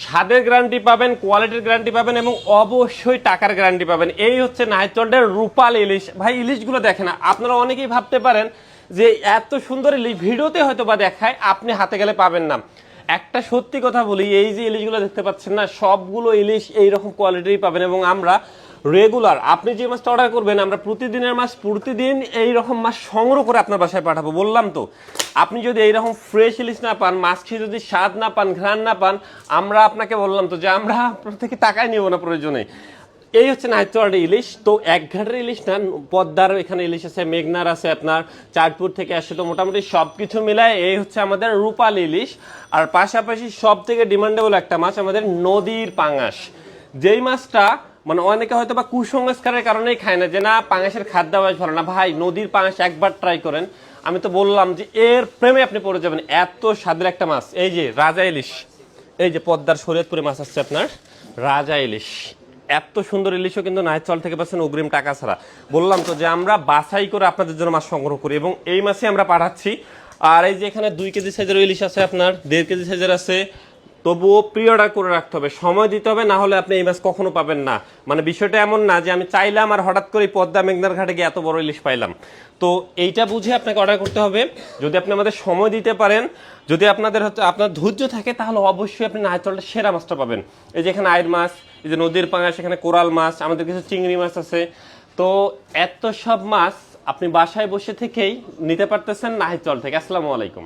স্বাদের গ্যারান্টি পাবেন, কোয়ালিটির গ্যারান্টি পাবেন এবং অবশ্যই টাকার গ্যারান্টি পাবেন। এই হচ্ছে নাইচলডের রূপাল ইলিশ। ভাই ইলিশগুলো দেখেন, আপনারা অনেকেই ভাবতে পারেন যে এত সুন্দর ইলিশ ভিডিওতে হয়তো বা দেখায়, আপনি হাতে গেলে পাবেন না। একটা সত্যি কথা বলি, এই যে ইলিশগুলো দেখতে পাচ্ছেন না, সবগুলো ইলিশ এইরকম কোয়ালিটির পাবেন এবং আমরা রেগুলার আপনি যে মাছটা অর্ডার করবেন আমরা প্রতিদিনের মাছ প্রতিদিন এইরকম মাছ সংগ্রহ করে আপনার বাসায় পাঠাবো। বললাম তো, আপনি যদি এইরকম ফ্রেশ ইলিশ না পান, মাছ খেয়ে যদি স্বাদ না পান, ঘ্রাণ না পান, আমরা আপনাকে বললাম তো যে আমরা আপনার থেকে টাকাই নিব না প্রয়োজনে। এই হচ্ছে নাইচলডের ইলিশ। তো এক ঘাটের ইলিশ না, পদ্মার এখানে ইলিশ আছে, মেঘনার আছে, আপনার চাঁদপুর থেকে আসে। তো মোটামুটি সব কিছু মিলায় এই হচ্ছে আমাদের রূপাল ইলিশ। আর পাশাপাশি সব থেকে ডিমান্ডেবল একটা মাছ আমাদের নদীর পাঙাশ, যেই মাছটা মানে অনেকে হয়তো বা কুসংস্কারের কারণেই খায় না, যে না পাঙাশের খাদ্যাভ্যাস ভালো না। ভাই নদীর পাঙাশ একবার ট্রাই করেন, আমি তো বললাম যে এর প্রেমে আপনি পড়ে যাবেন। এত স্বাদের একটা মাছ। এই যে রাজা ইলিশ, এই যে পদ্মার শরীয়তপুরে মাছ আসছে আপনার রাজা ইলিশ। এত সুন্দর ইলিশও কিন্তু নাইচল থেকে পাচ্ছেন অগ্রিম টাকা ছাড়া। বললাম তো যে আমরা বাছাই করে আপনাদের জন্য মাছ সংগ্রহ করি এবং এই মাছই আমরা পাঠাচ্ছি। আর এই যে এখানে 2 কেজি সাইজের ইলিশ আছে, আপনার 1.5 কেজি সাইজের আছে। তবুও প্রি অর্ডার করে রাখতে হবে, সময় দিতে হবে, না হলে আপনি এই মাছ কখনো পাবেন না। মানে বিষয়টা এমন না যে আমি চাইলাম আর হঠাৎ করে পদ্মা মেঘনার ঘাটে গিয়ে এত বড় ইলিশ পাইলাম। তো এইটা বুঝে আপনাকে অর্ডার করতে হবে। যদি আপনি আমাদের সময় দিতে পারেন, যদি আপনাদের হচ্ছে আপনার ধৈর্য থাকে, তাহলে অবশ্যই আপনি নাইচলটা সেরা মাছটা পাবেন। এই যে এখানে আয়ের মাছ, এই যে নদীর পাঙাশ, এখানে কোরাল মাছ, আমাদের কিছু চিংড়ি মাছ আছে। তো এত সব মাছ আপনি বাসায় বসে থেকেই নিতে পারতেছেন নাইচল থেকে। আসসালামু আলাইকুম।